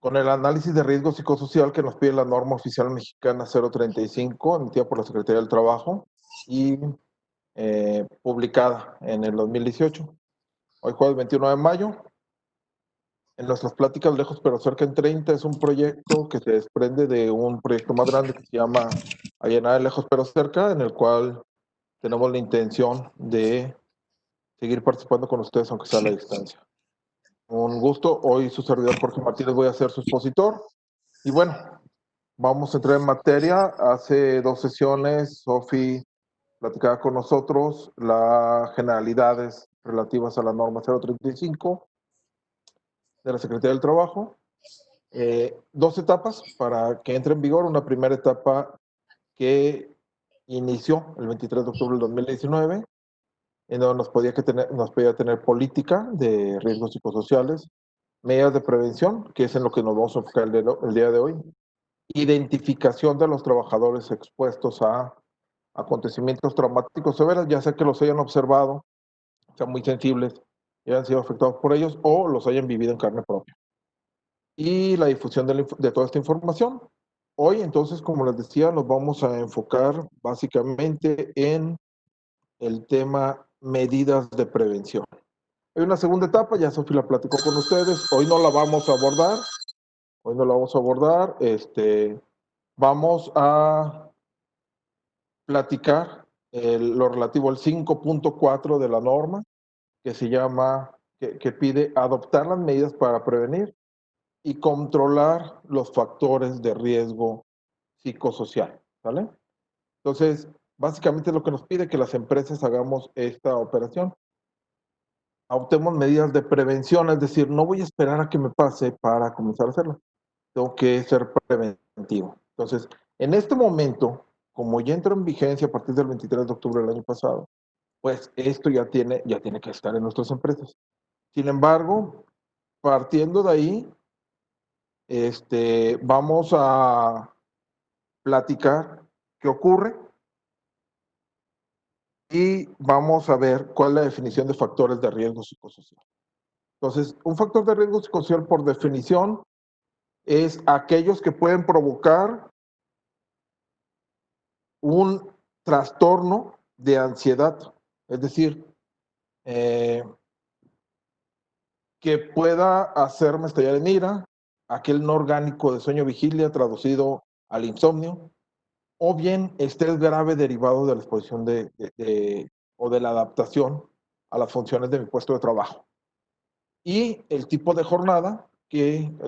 con el análisis de riesgo psicosocial que nos pide la norma oficial mexicana 035, emitida por la Secretaría del Trabajo y publicada en el 2018. Hoy jueves 21 de mayo, en nuestras pláticas Lejos pero cerca en 30 es un proyecto que se desprende de un proyecto más grande que se llama Allanar Lejos pero cerca, en el cual tenemos la intención de seguir participando con ustedes, aunque sea a la distancia. Un gusto. Hoy su servidor Jorge Martínez voy a ser su expositor. Y bueno, vamos a entrar en materia. Hace 2 sesiones, Sofi platicaba con nosotros las generalidades relativas a la norma 035 de la Secretaría del Trabajo. 2 etapas para que entre en vigor. Una primera etapa que inició el 23 de octubre del 2019, en donde nos podía tener política de riesgos psicosociales, medidas de prevención, que es en lo que nos vamos a enfocar el día de hoy, identificación de los trabajadores expuestos a acontecimientos traumáticos severos, ya sea que los hayan observado, sean muy sensibles y hayan sido afectados por ellos o los hayan vivido en carne propia. Y la difusión de toda esta información. Hoy, entonces, como les decía, nos vamos a enfocar básicamente en el tema medidas de prevención. Hay una segunda etapa, ya Sofía la platicó con ustedes, hoy no la vamos a abordar, vamos a platicar lo relativo al 5.4 de la norma, que se llama, que pide adoptar las medidas para prevenir y controlar los factores de riesgo psicosocial, ¿vale? Entonces, básicamente es lo que nos pide que las empresas hagamos esta operación. Adoptemos medidas de prevención, es decir, no voy a esperar a que me pase para comenzar a hacerlo. Tengo que ser preventivo. Entonces, en este momento, como ya entró en vigencia a partir del 23 de octubre del año pasado, pues esto ya tiene que estar en nuestras empresas. Sin embargo, partiendo de ahí, vamos a platicar qué ocurre y vamos a ver cuál es la definición de factores de riesgo psicosocial. Entonces, un factor de riesgo psicosocial, por definición, es aquellos que pueden provocar un trastorno de ansiedad, es decir, que pueda hacerme estallar en ira, aquel no orgánico de sueño-vigilia traducido al insomnio, o bien estrés grave derivado de la exposición o de la adaptación a las funciones de mi puesto de trabajo. Y el tipo de jornada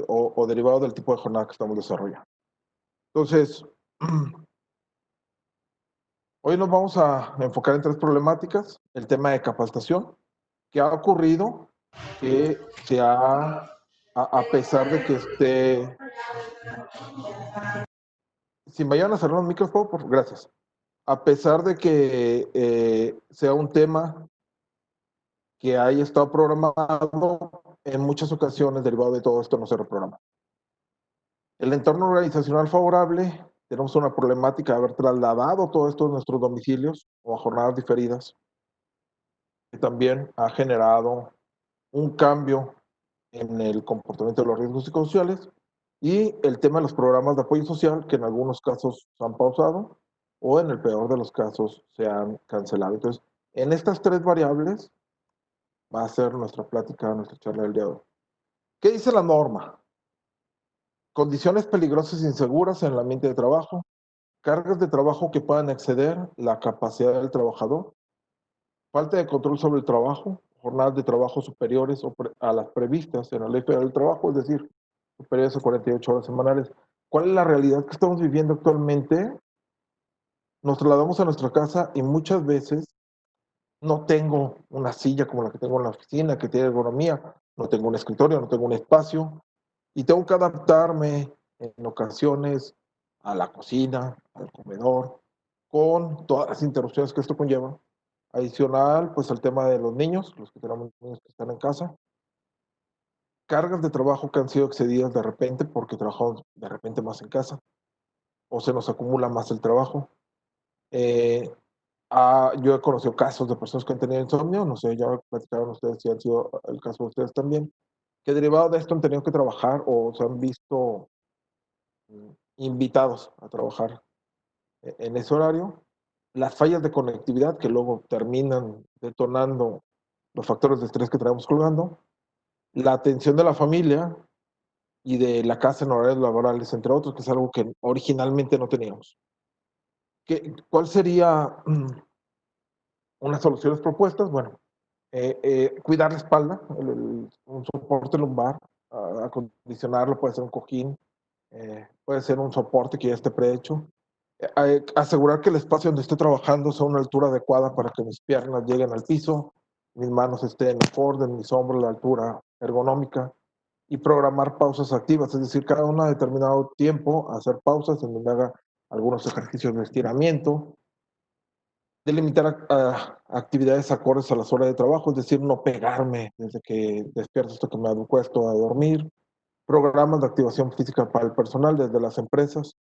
o derivado del tipo de jornada que estamos desarrollando. Entonces, hoy nos vamos a enfocar en 3 problemáticas. El tema de capacitación, que ha ocurrido, que a pesar de que si me vayan a cerrar los micros, por favor, gracias. A pesar de que sea un tema que haya estado programado, en muchas ocasiones, derivado de todo esto, no se reprograma. El entorno organizacional favorable, tenemos una problemática de haber trasladado todo esto a nuestros domicilios o a jornadas diferidas, que también ha generado un cambio en el comportamiento de los riesgos psicosociales, y el tema de los programas de apoyo social, que en algunos casos se han pausado o en el peor de los casos se han cancelado. Entonces, en estas 3 variables va a ser nuestra plática, nuestra charla del día de hoy. ¿Qué dice la norma? Condiciones peligrosas e inseguras en el ambiente de trabajo, cargas de trabajo que puedan exceder la capacidad del trabajador, falta de control sobre el trabajo, jornadas de trabajo superiores a las previstas en la Ley Federal del Trabajo, es decir, superiores a 48 horas semanales. ¿Cuál es la realidad que estamos viviendo actualmente? Nos trasladamos a nuestra casa y muchas veces no tengo una silla como la que tengo en la oficina, que tiene ergonomía, no tengo un escritorio, no tengo un espacio, y tengo que adaptarme en ocasiones a la cocina, al comedor, con todas las interrupciones que esto conlleva. Adicional, pues el tema de los niños, los que tenemos niños que están en casa, cargas de trabajo que han sido excedidas de repente porque trabajamos de repente más en casa o se nos acumula más el trabajo. Yo he conocido casos de personas que han tenido insomnio, no sé, ya platicaron ustedes si han sido el caso de ustedes también. que derivado de esto han tenido que trabajar o se han visto invitados a trabajar en ese horario, las fallas de conectividad que luego terminan detonando los factores de estrés que traemos colgando, la atención de la familia y de la casa en horarios laborales, entre otros, que es algo que originalmente no teníamos. ¿Cuál sería unas soluciones propuestas? Bueno, cuidar la espalda, un soporte lumbar, acondicionarlo, puede ser un cojín, puede ser un soporte que ya esté prehecho. Asegurar que el espacio donde esté trabajando sea una altura adecuada para que mis piernas lleguen al piso, mis manos estén acorde, mis hombros, la altura ergonómica, y programar pausas activas, es decir, cada una determinado tiempo hacer pausas en donde haga algunos ejercicios de estiramiento, delimitar actividades acordes a las horas de trabajo, es decir, no pegarme desde que despierto hasta que me acuesto a dormir, programas de activación física para el personal desde las empresas,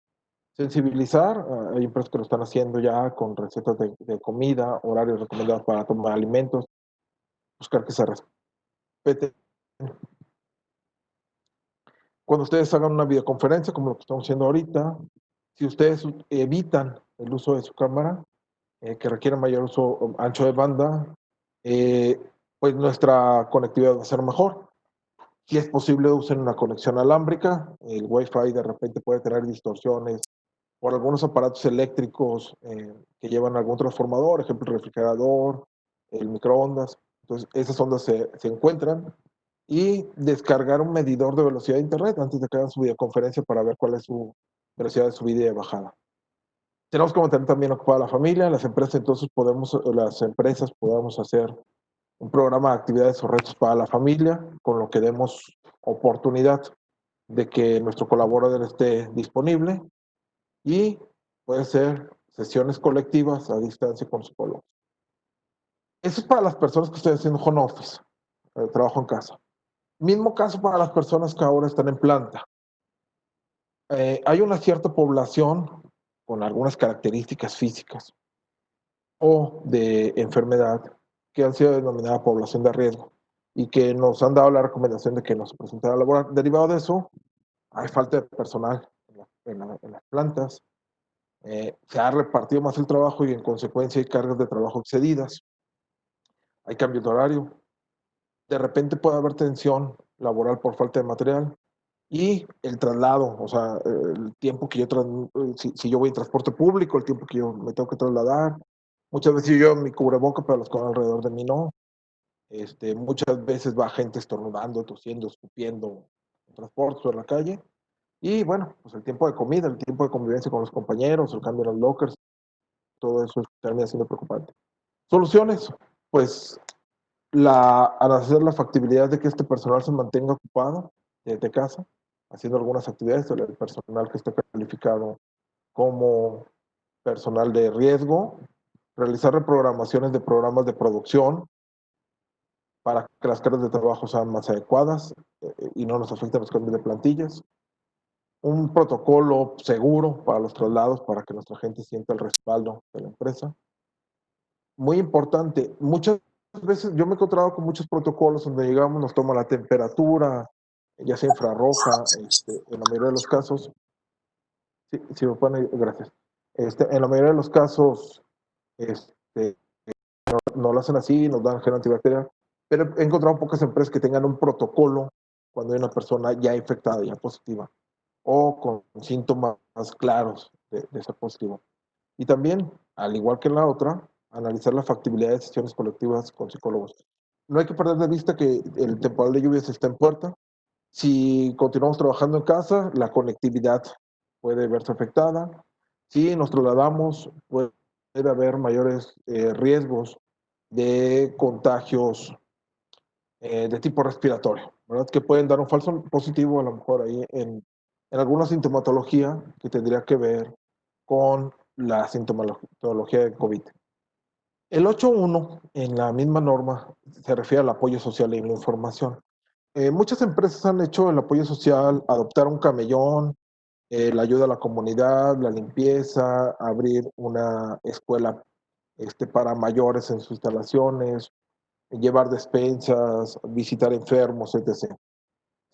sensibilizar, hay empresas que lo están haciendo ya con recetas de comida, horarios recomendados para tomar alimentos, buscar que se respete. Cuando ustedes hagan una videoconferencia, como lo que estamos haciendo ahorita, si ustedes evitan el uso de su cámara, que requiere mayor uso ancho de banda, eh, pues nuestra conectividad va a ser mejor. Si es posible, usen una conexión alámbrica. El Wi-Fi de repente puede tener distorsiones por algunos aparatos eléctricos que llevan algún transformador, ejemplo, el refrigerador, el microondas. Entonces, esas ondas se encuentran y descargar un medidor de velocidad de internet antes de que hagan su videoconferencia para ver cuál es su velocidad de subida y de bajada. Tenemos que mantener también ocupada a la familia, las empresas, entonces las empresas podemos hacer un programa de actividades o retos para la familia, con lo que demos oportunidad de que nuestro colaborador esté disponible y puede ser sesiones colectivas a distancia con psicólogos. Eso es para las personas que están haciendo home office, trabajo en casa. Mismo caso para las personas que ahora están en planta. Hay una cierta población con algunas características físicas o de enfermedad que han sido denominada población de riesgo y que nos han dado la recomendación de que nos presentara a laborar. Derivado de eso, hay falta de personal en las plantas, se ha repartido más el trabajo y en consecuencia hay cargas de trabajo excedidas, hay cambios de horario, de repente puede haber tensión laboral por falta de material y el traslado, o sea, el tiempo que yo, si yo voy en transporte público, el tiempo que yo me tengo que trasladar, muchas veces yo mi cubreboca, pero los que van alrededor de mí no, muchas veces va gente estornudando, tosiendo, escupiendo en transportes o en la calle, y bueno, pues el tiempo de comida, el tiempo de convivencia con los compañeros, el cambio en los lockers, todo eso termina siendo preocupante. Soluciones, pues al hacer la factibilidad de que este personal se mantenga ocupado desde casa, haciendo algunas actividades, el personal que esté calificado como personal de riesgo, realizar reprogramaciones de programas de producción para que las cargas de trabajo sean más adecuadas y no nos afecten los cambios de plantillas, un protocolo seguro para los traslados para que nuestra gente sienta el respaldo de la empresa. Muy importante, muchas veces yo me he encontrado con muchos protocolos donde llegamos, nos toma la temperatura, ya sea infrarroja, en la mayoría de los casos, si me pone, gracias. En la mayoría de los casos, este, no lo hacen así, nos dan gel antibacterial, pero he encontrado pocas empresas que tengan un protocolo cuando hay una persona ya infectada, ya positiva, o con síntomas claros de ser positivo. Y también, al igual que en la otra, analizar la factibilidad de sesiones colectivas con psicólogos. No hay que perder de vista que el temporal de lluvias está en puerta. Si continuamos trabajando en casa, la conectividad puede verse afectada. Si nos trasladamos, puede haber mayores riesgos de contagios de tipo respiratorio, ¿verdad? Que pueden dar un falso positivo a lo mejor ahí en alguna sintomatología que tendría que ver con la sintomatología de COVID. El 8.1 en la misma norma se refiere al apoyo social y la información. Muchas empresas han hecho el apoyo social, adoptar un camellón, la ayuda a la comunidad, la limpieza, abrir una escuela para mayores en sus instalaciones, llevar despensas, visitar enfermos, etc.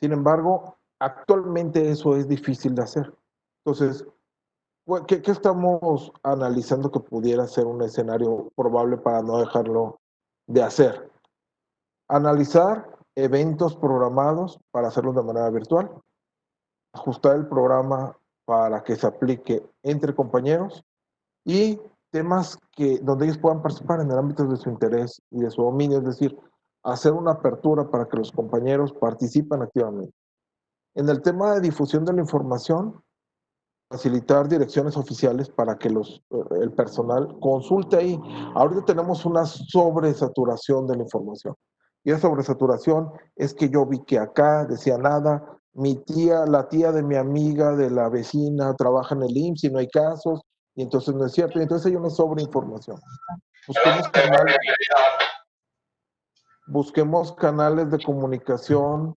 Sin embargo, actualmente eso es difícil de hacer. Entonces, ¿qué estamos analizando que pudiera ser un escenario probable para no dejarlo de hacer? Analizar eventos programados para hacerlos de manera virtual, ajustar el programa para que se aplique entre compañeros y temas donde ellos puedan participar en el ámbito de su interés y de su dominio, es decir, hacer una apertura para que los compañeros participen activamente. En el tema de difusión de la información, facilitar direcciones oficiales para que el personal consulte ahí. Ahorita tenemos una sobresaturación de la información. Y esa sobresaturación es que yo vi que acá decía nada, mi tía, la tía de mi amiga, de la vecina, trabaja en el IMSS y no hay casos, y entonces no es cierto, y entonces hay una sobreinformación. Busquemos canales, busquemos canales de comunicación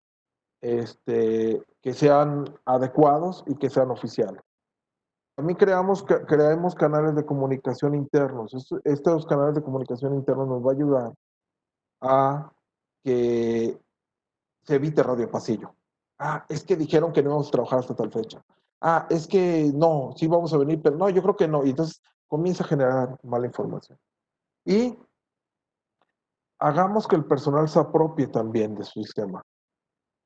que sean adecuados y que sean oficiales. También creamos canales de comunicación internos. Estos canales de comunicación internos nos va a ayudar a que se evite radio pasillo. Ah, es que dijeron que no vamos a trabajar hasta tal fecha. Ah, es que no, sí vamos a venir, pero no, yo creo que no. Y entonces comienza a generar mala información. Y hagamos que el personal se apropie también de su sistema.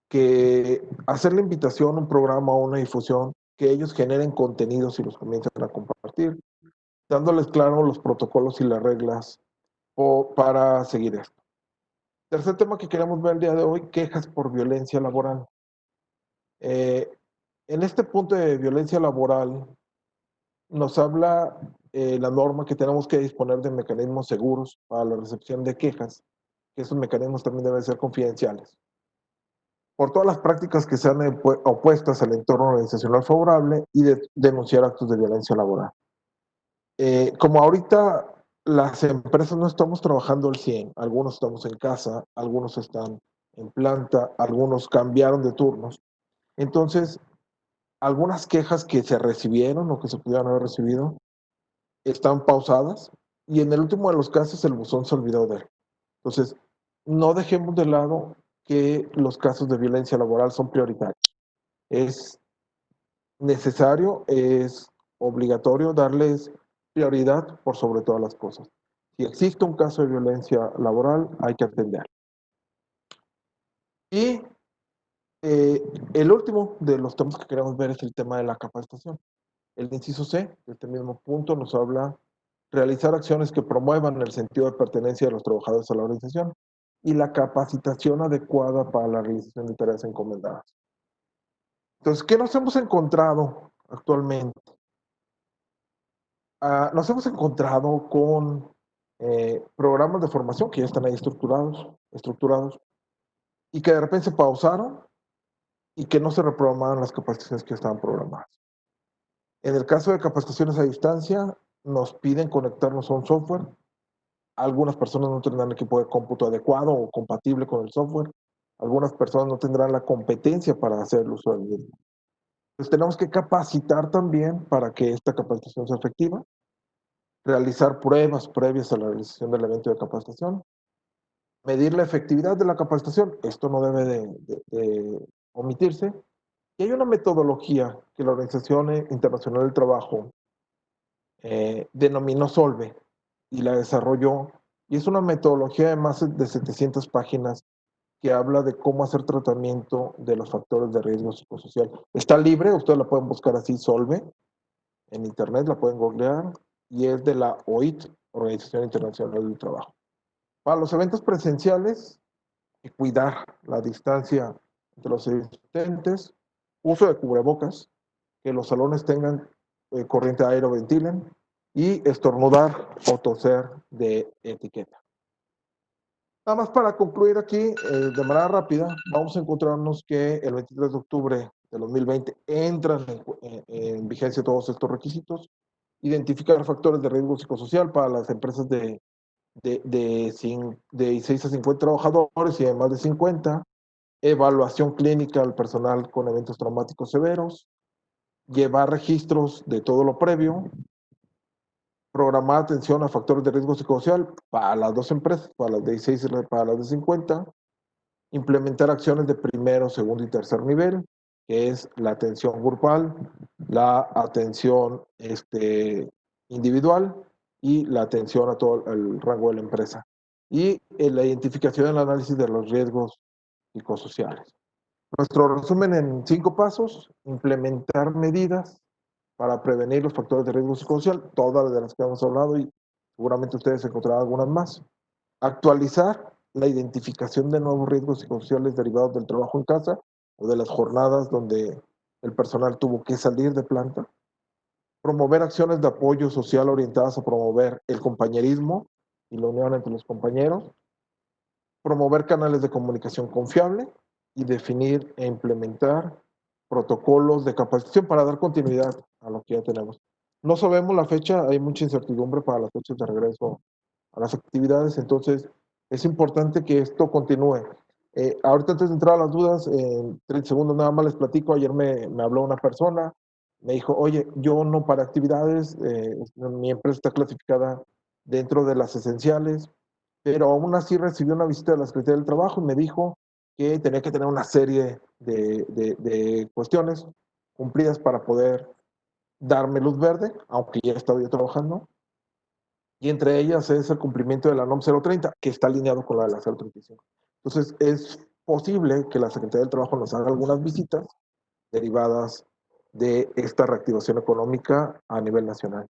Que hacer la invitación, un programa o una difusión, que ellos generen contenidos y los comiencen a compartir, dándoles claro los protocolos y las reglas para seguir esto. Tercer tema que queremos ver el día de hoy, quejas por violencia laboral. Eh, en este punto de violencia laboral nos habla la norma que tenemos que disponer de mecanismos seguros para la recepción de quejas, que esos mecanismos también deben ser confidenciales. Por todas las prácticas que sean opuestas al entorno organizacional favorable y denunciar actos de violencia laboral. Como ahorita las empresas no estamos trabajando al 100, algunos estamos en casa, algunos están en planta, algunos cambiaron de turnos. Entonces, algunas quejas que se recibieron o que se pudieron haber recibido están pausadas y en el último de los casos el buzón se olvidó de él. Entonces, no dejemos de lado que los casos de violencia laboral son prioritarios. Es necesario, es obligatorio darles prioridad por sobre todas las cosas. Si existe un caso de violencia laboral, hay que atender. Y el último de los temas que queremos ver es el tema de la capacitación. El inciso C, de este mismo punto, nos habla realizar acciones que promuevan el sentido de pertenencia de los trabajadores a la organización y la capacitación adecuada para la realización de tareas encomendadas. Entonces, ¿qué nos hemos encontrado actualmente? Nos hemos encontrado con programas de formación que ya están ahí estructurados y que de repente se pausaron y que no se reprogramaron las capacitaciones que estaban programadas. En el caso de capacitaciones a distancia, nos piden conectarnos a un software. Algunas personas no tendrán equipo de cómputo adecuado o compatible con el software. Algunas personas no tendrán la competencia para hacer el uso del mismo. Entonces tenemos que capacitar también para que esta capacitación sea efectiva, realizar pruebas previas a la realización del evento de capacitación, medir la efectividad de la capacitación, esto no debe de omitirse, y hay una metodología que la Organización Internacional del Trabajo denominó Solve y la desarrolló, y es una metodología de más de 700 páginas que habla de cómo hacer tratamiento de los factores de riesgo psicosocial. Está libre, ustedes la pueden buscar así, Solve, en internet, la pueden googlear, y es de la OIT, Organización Internacional del Trabajo. Para los eventos presenciales, cuidar la distancia entre los asistentes, uso de cubrebocas, que los salones tengan corriente de aire o ventilen, y estornudar o toser de etiqueta. Nada más para concluir aquí, de manera rápida, vamos a encontrarnos que el 23 de octubre de 2020 entran en vigencia todos estos requisitos, identificar factores de riesgo psicosocial para las empresas de 6 a 50 trabajadores y de más de 50, evaluación clínica al personal con eventos traumáticos severos, llevar registros de todo lo previo, programar atención a factores de riesgo psicosocial para las dos empresas, para las de 16 y para las de 50, implementar acciones de primero, segundo y tercer nivel, que es la atención grupal, la atención individual y la atención a todo el rango de la empresa. Y la identificación y el análisis de los riesgos psicosociales. Nuestro resumen en 5 pasos: implementar medidas para prevenir los factores de riesgo psicosocial, todas de las que hemos hablado y seguramente ustedes encontrarán algunas más. Actualizar la identificación de nuevos riesgos psicosociales derivados del trabajo en casa o de las jornadas donde el personal tuvo que salir de planta. Promover acciones de apoyo social orientadas a promover el compañerismo y la unión entre los compañeros. Promover canales de comunicación confiable y definir e implementar protocolos de capacitación para dar continuidad a lo que ya tenemos. No sabemos la fecha, hay mucha incertidumbre para las fechas de regreso a las actividades, entonces es importante que esto continúe. Ahorita antes de entrar a las dudas, en 30 segundos nada más les platico, ayer me habló una persona, me dijo, oye, yo no para actividades, mi empresa está clasificada dentro de las esenciales, pero aún así recibió una visita de la Secretaría del Trabajo y me dijo que tenía que tener una serie de cuestiones cumplidas para poder darme luz verde, aunque ya estaba yo trabajando, y entre ellas es el cumplimiento de la NOM 030, que está alineado con la de la 035. Entonces, es posible que la Secretaría del Trabajo nos haga algunas visitas derivadas de esta reactivación económica a nivel nacional.